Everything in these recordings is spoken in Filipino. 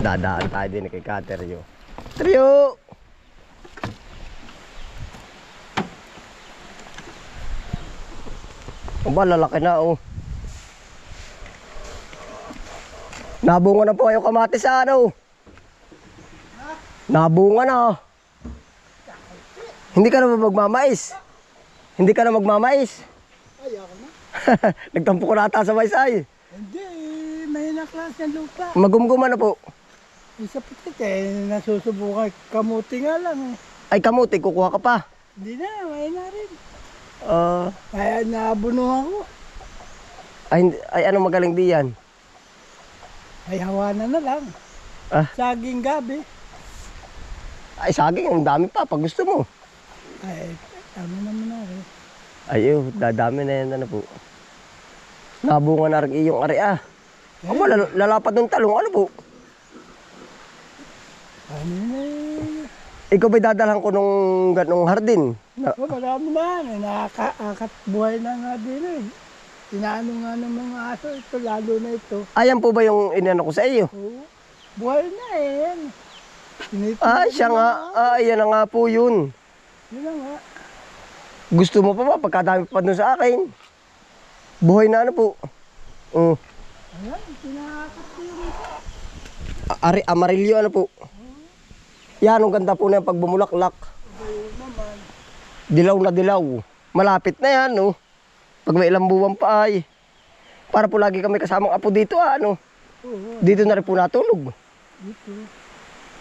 Dadaan tayo din kay Kateryo. Trio! Aba, lalaki na oh. Nabunga na po kayo kamatis sa ano. Nabunga na oh. Hindi ka na magmamais. Hindi ka na magmamais. Ay, ako na. Nagtampo ko nata sa mais ay. Hindi, mahina klase ang lupa. Magumguma na po. Isa putik nasusubukan. Kamuti nga lang Ay kamuti, kukuha ka pa. Hindi na, mahina rin. Ah, Kaya nabunuhan ko. ay ano magaling di yan? Ay, hawanan na lang. Ah. Saging gabi. Ay saging, ang dami pa pag gusto mo. Ay, tama naman na rin. Ay, dadami na yan ano po. Nabunga na rin iyong ari ah. Aba, lalapad ng talong, ano po? Ano na Ikaw ba'y dadalhan ko nung ganong hardin? Oh, marami na. Nakaakat buhay na nga din eh. Inaano nga ng mga aso ito, lalo na ito. Ayan po ba yung inano ko sa iyo? Oo. Buhay na eh. Yan. Ah, siya nga. Ah, ayan na nga po yun. Yun na nga. Gusto mo pa ba? Pagkadami pa dun sa akin. Buhay na ano po. Oh. Ayan, pinakakat ko yun. Ari, amarilyo ano po. Yan, ang ganda po na yung pagbumulaklak. Ayun naman. Dilaw na dilaw. Malapit na yan, no? Pag may ilang buwan pa ay. Para po lagi kami kasamang apo dito, ano? Oo, Dito na rin po natulog. dito.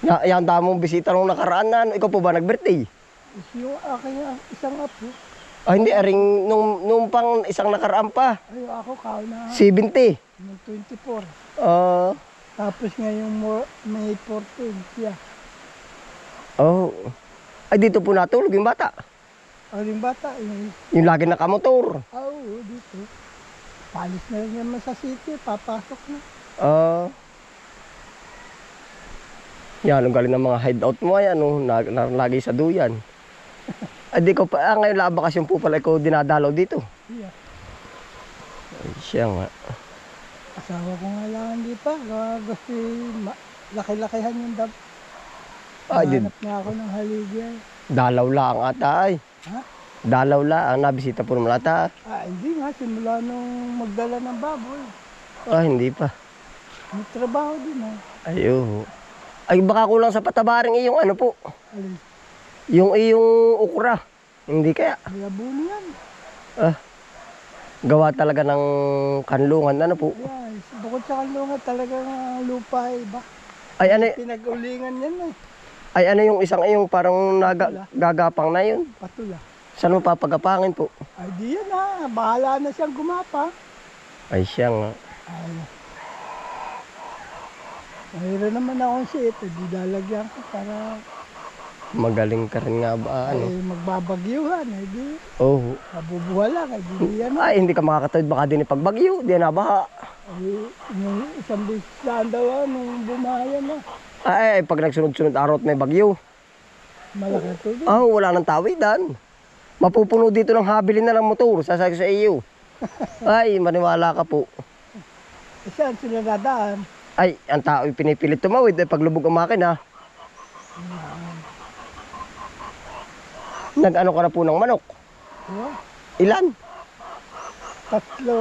Yan, damong bisita nung nakaraan na, ano? Ikaw po ba nag-birthday? Is yung aking isang apo. Ah, hindi, aring nung pang isang nakaraan pa. Ay, ako kao na 70. ng 24. Ah, Tapos ngayong May 14 siya. oh. Ay, dito po natulog yung bata. Ang bata, Yung lagi nakamotor. oo, dito. Palis na rin naman sa city, papasok na. Ah. Yan, ang galing ng mga hideout mo ay ano, lagi sa duyan. Ay, di ko pa, ngayon lang bakasyon po pala ikaw dinadalaw dito. Yeah. Ay, siya nga. Asawa ko nga lang hindi pa. Gusto laki-lakihan yung dam. Ay, Hanap niya ako ng haligyan. dalaw lang ata ay. Ha? Dalaw lang, nabisita po naman ata. Ah, hindi nga. Simula nung magdala ng baboy. Ah, hindi pa. May trabaho din ha. Ayo. Ay, baka kulang sa patabaring iyong ano po. Alin, Yung iyong ukra. Hindi kaya. may abuno yan. Ah. Gawa talaga ng kanlungan, ano po. Yeah, bukod sa kanlungan talagang lupa ay iba. Ay, ano, Pinag-ulingan yan eh. ay, ano yung isang iyong parang gagapang na yun? Patula. Saan mo papagapangin po? Ay di yan ha. Bahala na siyang gumapa. Ay, siya nga. Ay. Mayroon naman akong shit. Di lalagyan ko para Magaling ka rin nga ba? Ano? ay magbabagyuhan. Ay di. Oh. Mabubuha lang. Ay di yan. Ay, hindi ka makakatawid baka din ipagbagyo. Di na baha. Ay, yung isang bisis lang daw nung bumaya na. Ay, pag nagsunod-sunod araw at may bagyo. Malaki tubig. Ah, wala nang tawidan. Mapupuno dito ng habilin na ng motor. Sasakay sa iyo. Ay, maniwala ka po. Saan sila dadaan? Ay, ang tao pinipilit tumawid. Ay, paglubog ang makina. Nag-ano ka na po ng manok? Oh, Ilan? tatlo.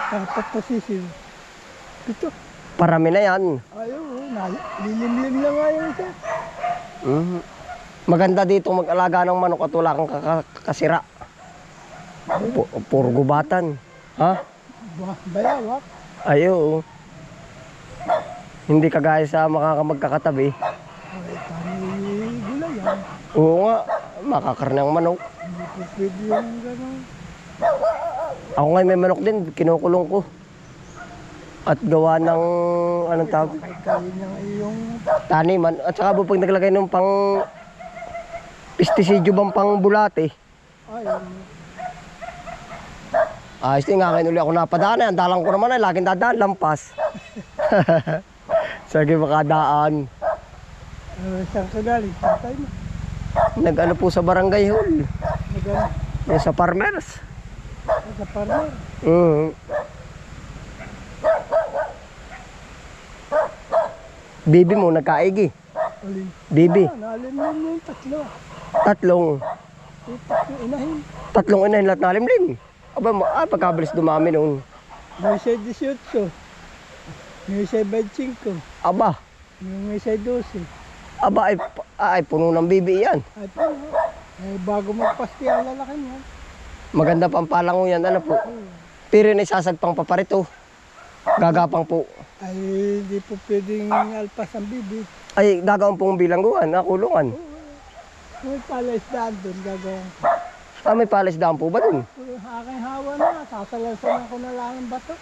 Tatlo sisil. Ito. Parami na yan. Ayaw, lilimlim lang nga yung isa. Mhm. Maganda dito mag-alaga ng manok at wala kang kasira. Puro gubatan. Ha? Bayawak. Ayo. Hindi kagaya sa magkakatabi. Ay, kami gulay yan. Oo nga, makakarne ang manok. Hindi po pwede yung gano'n. Ako ngayon may manok din, kinukulong ko. At gawa ng, anong tawag? Kain ng iyong Taniman. At saka po pag naglagay ng pang pestisidyo bang pang bulate. ayaw. Ayos din nga, ngayon uli ako napadaan. Ang dalang ko naman ay laging dadaan, lampas. Sige makadaan. Saan ka galing? Tatay mo. Nag-ano po sa barangay hall. Nagano? Yung sa farmers. Sa partner. Mhm. Bibi mo, nagkaigi. Alin? Bibi. Nalimlim yung tatlo. Tatlong, Yung inahin. tatlong inahin lahat nalimlim. Aba, pagkabilis dumami noon. May isa 18. May isa 25. Aba, Yung isa 12. aba, ay puno ng bibi yan. At bago magpaski ang lalaki niya. Maganda pa ang palango yan, ano po. Pero yun ay sasagpang paparito. Gagapang po. Ay hindi po pwedeng alpas ang bibi. Ay, gagawin pong bilangguan, kulungan. May palaisdaan doon gagawin. May palisdaan po ba dun? Aking hawa na, sasalansan ako na lang ng bato.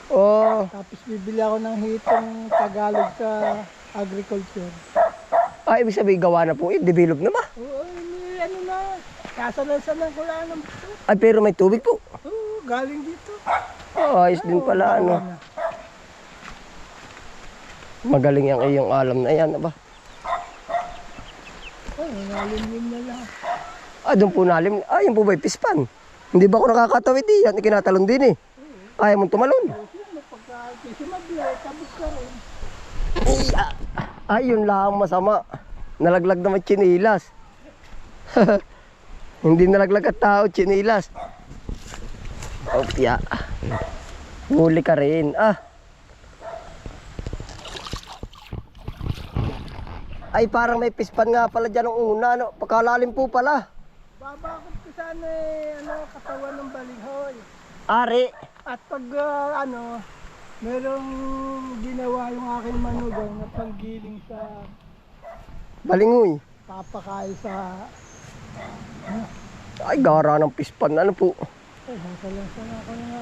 Oh, Tapos bibili ako ng hitong Tagalog sa agriculture. ibig sabihin gawa na po, develop na ba? Oo, may ano na, sasalansan ko lang ng bato. Ay, pero may tubig po. Oo, galing dito. Ayos din pala, ano. Magaling ang iyong alam na yan, ba? Ay, nalimlim na lang. Doon po nalim. Yun po ba'y pispan? Hindi ba ako nakakatawid yan? Ikinatalon din eh. Ayaw mong tumalon. Kasi mabiyak, kabit ka rin. Yun lang masama. Nalaglag naman tsinilas. Hindi nalaglag at tao, tsinilas. Opya. Huli ka rin. Ay, parang may pispan nga pala dyan ng una. No? Pagkalalim po pala. Babakot ko sana katawan ng balinghoy. Ari. At pag merong ginawa yung aking manugang na panggiling sa Balingoy. papakain sa Ay, gara ng pispan. Ano po? sasalansan ako na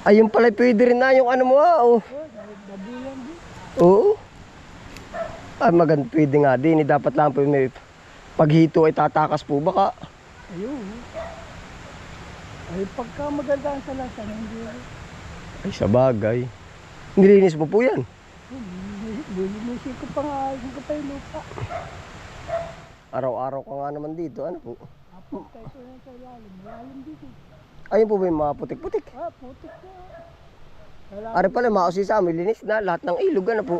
Ayun pala pwede rin na yung ano mo. dabulan din. Oo. Maganda pwede nga din. Dapat lang po may paghito ay tatakas po baka. Ayun. Ay pagka maganda ang salansan, hindi Ay, sa bagay. Nilinis mo po yan. lilinisin ko pa nga, ayusin ko pa yung lupa. Araw-araw ka nga naman dito. Ano po? Apunta ito na sa ilalim. Malalim dito. Ayun po ba yung mga putik-putik? Putik na. Ari pala, mausi sa amin. Linis na lahat ng ilog. Ano po?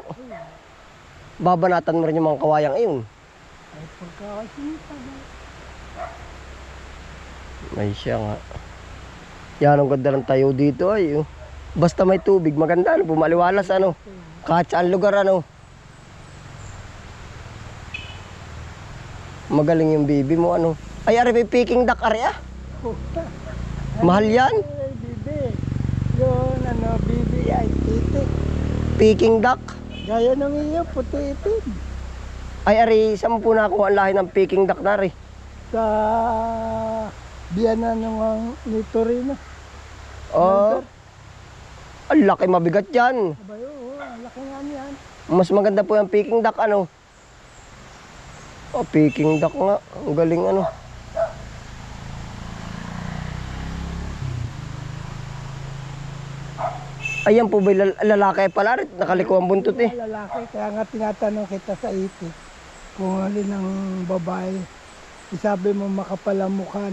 Babanatan mo rin yung mga kawayang iyon. Ay pagkakasinita na. May siya nga. Yan ang ganda ng tayo dito ay. Basta may tubig, maganda. Ano po? Maliwalas ano. Kahit saan lugar ano. Magaling yung bibi mo ano. Ay, ari may Peking duck ari ah. Mahal yan. Ay, bibi. Yun, bibi ay titik. Peking duck. Gaya ng iyo, puti itim. Ay, ari, saan mo po nakuha ang lahi ng Peking duck na ari? Sa biyanan ng nito rin. Ang laki mabigat yan. Abay, oo, ang laki nga niyan. Mas maganda po yung Peking duck ano. Peking duck nga. Ang galing ano. Ayan po ba lalaki pala rin? Nakaliko ang buntot eh. Lalaki, kaya nga tinatanong kita sa iti. Kung alin ang babae. Isabi mo makapalang mukha,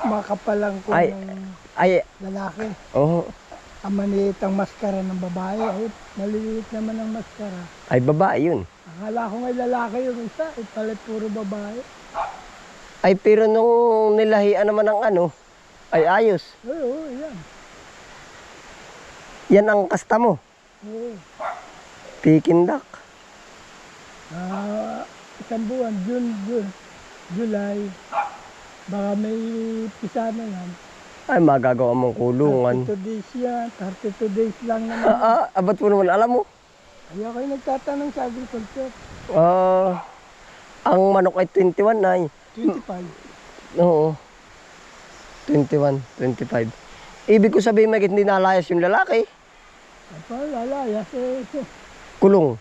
makapalang ko Ay. ng Ay, lalaki. oh. Ang maliit ang maskara ng babae. Ay, maliliit naman ang maskara. Ay, babae yun. Akala ko ngay lalaki yung isa. Pala puro babae. Ay, pero nung nilahian naman ng ano, ay ayos. Oo, yan. Yan ang kasta mo. Oo. Peking duck. Isang buwan, July. Baka may pisa na yan. Ay, magagawa mong kulungan. 32 days yan. 32 days lang naman. Ba't mo naman alam mo? Kaya kayo nagtatanong sa agriculture. Ang manok ay 21 na 25. Oo. 21, 25. Ibig ko sabihin, may hindi nalayas yung lalaki. Apa, lalayas Kulong.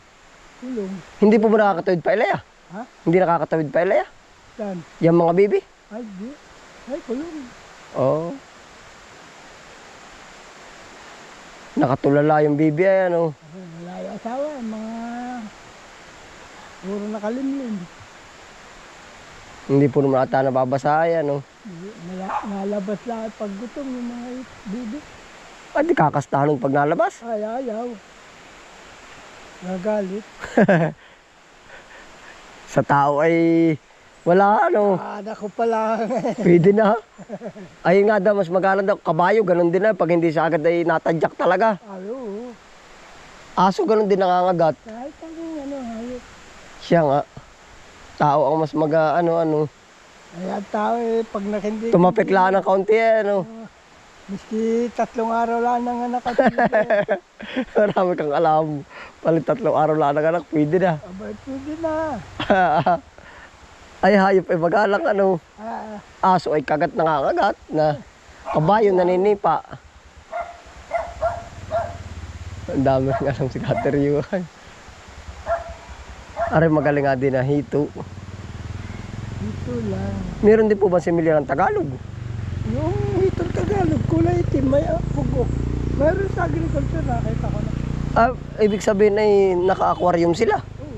kulong. Hindi po ba nakakatawid pa ilaya? Ha? Hindi nakakatawid pa ilaya? Saan? Yung mga bibi? Ay, di. Ay, kulong. Oo. Nakatulala yung bibi ay ano. Wala yung asawa, mga puro nakalimlim. Hindi po naman ata nababasa ay ano. Nalabas lahat pag gutom yung mga bibi. Di kakastahan nung pag nalabas. Ay, ayaw. Nagalit. Sa tao ay wala ano. Anak ko pala. Pwede na. Ay nga daw, mas magalang daw. Kabayo, ganun din na. Pag hindi siya agad ay natadyak talaga. Ayo. Aso, ganun din nangangagat. Kahit ang hayop. Siya nga. Tao ang mas ano. Ayan tao pag nakindi. Tumapik lang ng kaunti ano. Miski 3 araw lang nang nakatili. Marami kang alam. Palit 3 araw lang ng anak, pwede na. Abay, pwede na. Ay hayop ay magalang ano. Aso ay kagat nangangagat na. Kabayo naninipa. Ang dami ng alam si Kateryuhan. Aray magaling nga din na hito. Ito lang. Meron din po ba similya ng Tagalog? Yung hitong Tagalog, kulay itim, may pugo. Meron sa agriculture, nakita ko na. Ibig sabihin ay naka-aquarium sila. Oo.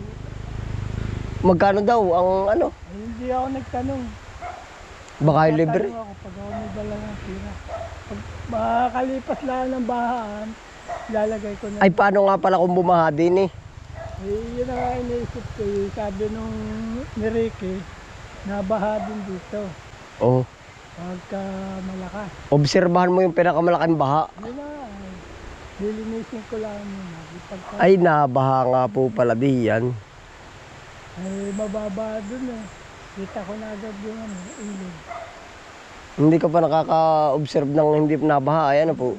Magkano daw ang ano? Ay, hindi ako nagtanong. Baka yung libre. Tatanong ako pag ako may dala ng tira. Pag makakalipas lang ng bahaan, lalagay ko na. Ay paano nga pala kung bumaha din eh? Yun ang nga iniisip ko. Sabi nung ni Ricky, nabaha din dito. Oh. Pagka malakas. Obserbahan mo yung pinakamalaking baha. Yun na. Lilinisin ko lang muna. Pagka, Ay nabaha nga po pala diyan. ay mababa dun eh. Kita ko na agad yung ilog. Hindi ka pa nakaka-observe ng hindi nabaha. Ay ano po.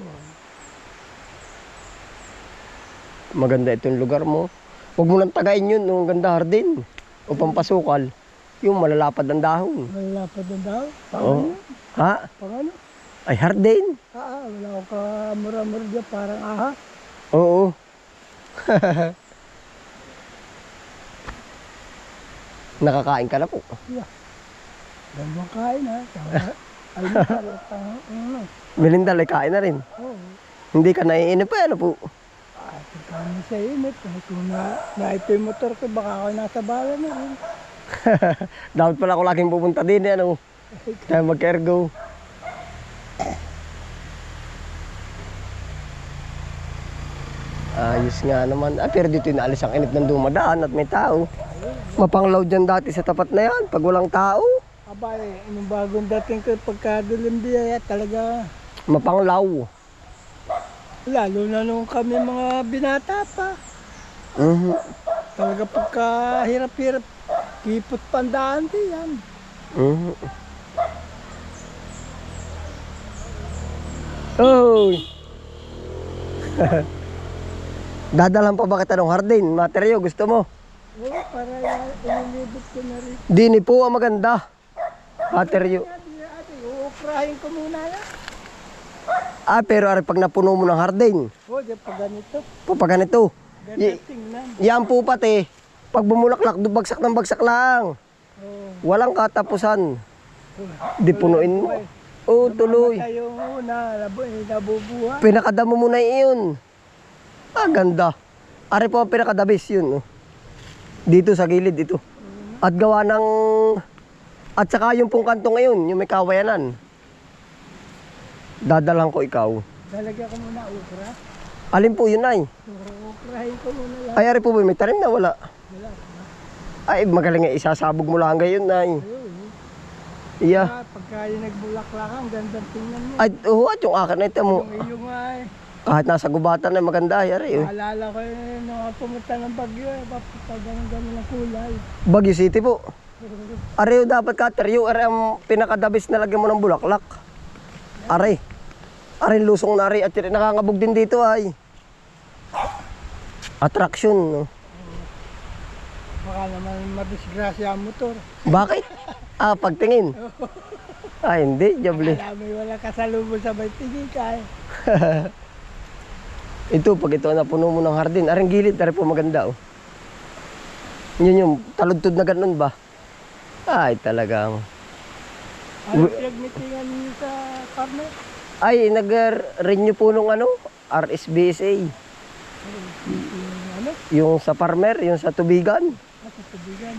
Maganda itong lugar mo. Huwag mo nang tagayin yun. Yung ganda hardin. O pampasukal. Yung malalapad ang dahon. Malapad na daw. Oh. Ha? Pangano? Ay hardin. Wala akong kamura-mura dyan. Parang aha. Oo. Nakakain ka na po. Gandang kain ha. Almusal. Melindal ay kain na rin. Oo. Hindi ka naiinip pa ano po. Kami sa init. Kung naito yung motor ko, baka ako nasa bala na rin. Dapat pala ako laging pupunta din eh, ano. Kaya mag-ergo. Ayos nga naman. Pero dito inaalis ang init ng dumadaan at may tao. Mapanglaw dyan dati sa tapat na yan pag walang tao. Abay, nung bagong dating ko, pagkadulim biyaya talaga. Mapanglaw. Lalo na nung kami mga binata pa. Mhm. Talaga pagkahirap-hirap, kipot pandaan din yan. Mhm. Oy! Dadalan pa ba kita ng hardin? Materyo, gusto mo? Oo, para ililibot ko na rin. Dini po ang maganda. Materyo. Ate, uukrahin ko muna yan. Pero ari pag napuno mo ng hardin, Oo, dyan pa ganito. pag ganito, Ganda tingnan. yan po pati, pag bumulaklak, bagsak ng bagsak lang. Oo. Walang katapusan. Di punuin mo. Oo, tuloy. Namatay yung una, nabubuhay. Pinakadamo mo na iyon. Ganda. Ari po ang pinakadabis yun. Oh. Dito sa gilid ito. At gawa ng... At saka yung pong kanto ngayon, yung may kawayanan. Dadalhan ko ikaw. Lalagyan ko muna ukra. Alin po yun ay? Ukrahin ko muna lang. Ay, ari po ba may tanim na wala? Wala. Ay, magaling nga isasabog mo lang ngayon ay. Ayun. Iya. Pagka yung nagbulaklakan, gandang tingnan mo. Ay, at yung akin na ito mo. Yung iyong ay, Kahit nasa gubatan na maganda ay, ari. Oh. maalala ko yun nung pumunta ng Bagyo, papunta ganun ng kulay. Baguio City po. Ari yung dapat Kateryo, ari ang pinakadabis na lagyan mo ng bulaklak. Ari. Ari lusong na ari at nakangabog din dito ay. Attraction. No? Baka naman madisgrasya ang motor. Bakit? Pagtingin. Ay, hindi. Jable. Alam mo, wala kasalubong sa may tingin ka eh. Ito, pag ito napuno mo ng hardin, aring gilid, ari po maganda. Oh. Yun yung taludtod na ganun ba? Ay, talagang. Ano pinagmitingan niyo sa farmer? Ay, nag-renew po nung ano, RSBSA. Ano? Yung sa farmer, yung sa tubigan. Sa tubigan.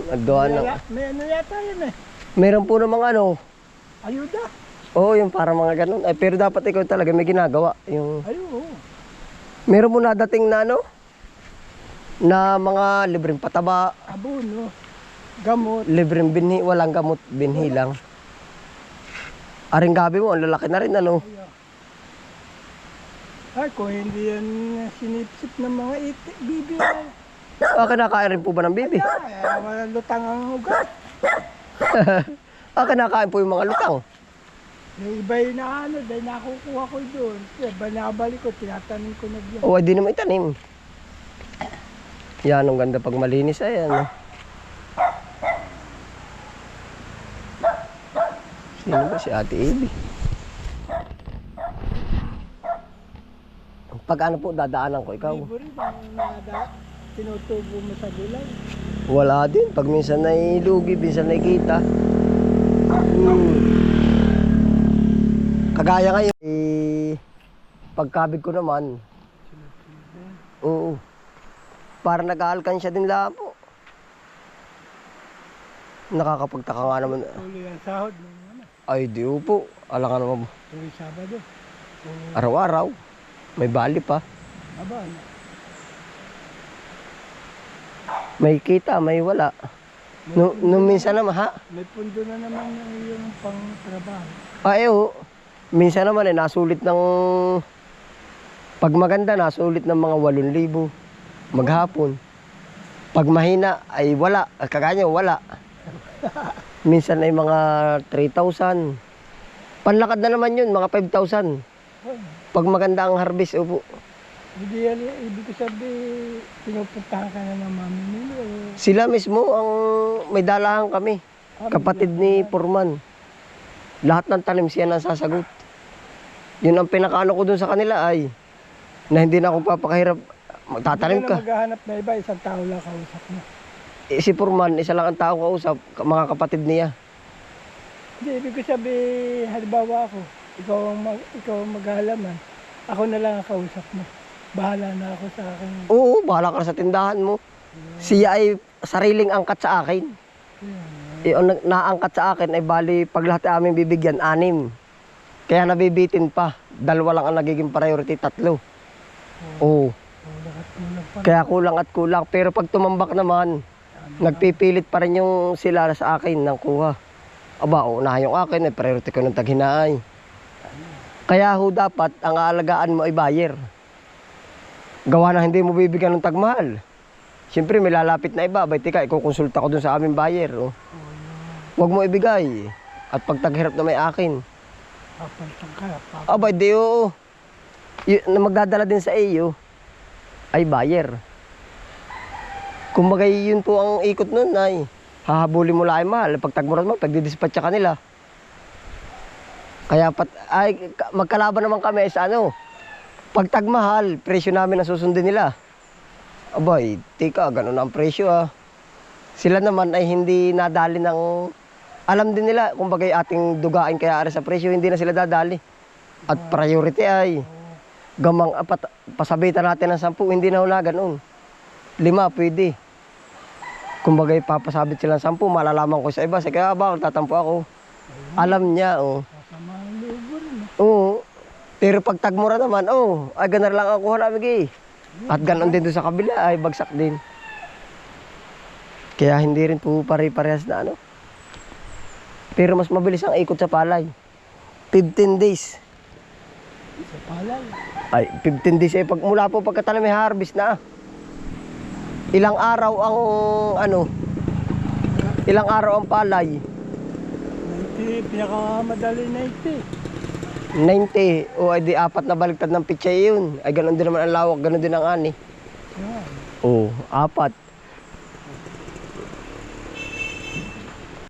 At gawa ng... May ano yata yun eh. Meron po ng mga ano, Ayuda. oo, yung parang mga ganun. Ay, pero dapat ikaw talaga may ginagawa. Yung... Ayun. Meron mo nadating na ano, Na mga libreng pataba, abono, gamot. libreng binhi, walang gamot, binhi lang. Aring gabi mo, ang lalaki na rin ano. Ay, kung hindi yan sinipsip ng mga bibi ay. Kinakain rin po ba ng bibi? Ay, wala lutang ang ugat. Kinakain po yung mga lutang. Yung iba yung dahil nakukuha ko doon. Banabalik ko, tinatanim ko na diyan. O, di naman itanim. Yan, ang ganda pag malinis ay ano. Sino ba si Ate Ivy? Pag ano po, dadaanan ko ikaw. Libo rin ang tinutubo mo sa gulay. Wala din. Pag minsan ay lugi, minsan ay kita. Kagaya ngayon, pagkabig ko naman. Oo. Para nag-aalkansya din lang po. Nakakapagtaka nga naman. Tuloy ang sahod mo naman. Ay, di po. Alangan naman. Tuloy Sabado. Araw-araw. May bali pa. Aba, May kita, may wala. Nung minsan naman, ha? may pundo na naman yung pang-trabaho. Oo. Minsan naman nasulit ng... Pag maganda, nasulit ng mga 8,000 maghapon. Pag mahina, ay wala. Kagaya wala. Minsan ay mga 3,000. Panlakad na naman yun, mga 5,000. Pag maganda ang harvest, upo. Hindi yan, ibig ko sabihin, pinupuntahan ka na ng mami nila. Sila mismo ang may dalahan kami. Kapatid ni Purman. Lahat ng tanim siya nang sasagot. Yun ang pinakaano ko dun sa kanila ay na hindi na ako papakahirap. Magtatanim ka. Hindi na maghahanap na iba, isang tao lang kausap mo. Si Purman, isa lang ang tao kausap, mga kapatid niya. Hindi, ibig ko sabihin, halimbawa ako, ikaw ang maghalaman, ako na lang ang kausap mo. Bahala na ako sa akin. Oo, bahala ka sa tindahan mo. Siya ay sariling angkat sa akin. Yung naangkat sa akin ay bali pag lahat ay aming bibigyan, 6. Kaya nabibitin pa. 2 lang ang nagiging priority, 3. Oo. Kaya kulang at kulang. Pero pag tumambak naman, nagpipilit pa rin yung sila sa akin ng kuha. Aba, unahan yung akin, ay priority ko ng taghinaay. Kaya ho dapat, ang aalagaan mo ay buyer. Gawa na hindi mo bibigyan ng tagmahal. Siyempre may lalapit na iba, bay tika, ikukonsulta ko dun sa aming buyer. Oh. Huwag mo ibigay. At pag taghirap na may akin. Papaltang ka. Abay, di oo. Na magdadala din sa iyo ay buyer. Kumbaga yun po ang ikot nun ay hahabulin mo lang ay mahal. Pag tagmurat mo, pagdidispatch ka nila. Kaya magkalaban naman kami sa ano. Pag tagmahal, presyo namin ang susundin nila. Abay, tika, ganun ang presyo ah. Sila naman ay hindi nadali ng... Alam din nila kung bagay ating dugain kaya ari sa presyo, hindi na sila dadali. At priority ay gamang pasabitan natin ng 10, hindi na hula ganun. 5 pwede. Kung bagay papasabit sila ng 10, malalaman ko sa iba. Sige, ba, tatampo ako. Alam niya, oh. Kasama ang lubo rin. Oo. Pero pag tagmura naman, ay ganar lang ako namin eh. At ganon din doon sa kabila, ay bagsak din. Kaya hindi rin po pare-parehas na ano. Pero mas mabilis ang ikot sa palay. 15 days. Sa palay. Ay, 15 days eh. Mula po pagkatanim may harvest na. Ilang araw ang ano, ilang araw ang palay. 90, pinakamadali 90. 90. O ay di 4 na baliktad ng pichay yun. Ay ganon din naman ang lawak, ganon din ang ani. Yan. Oo, 4.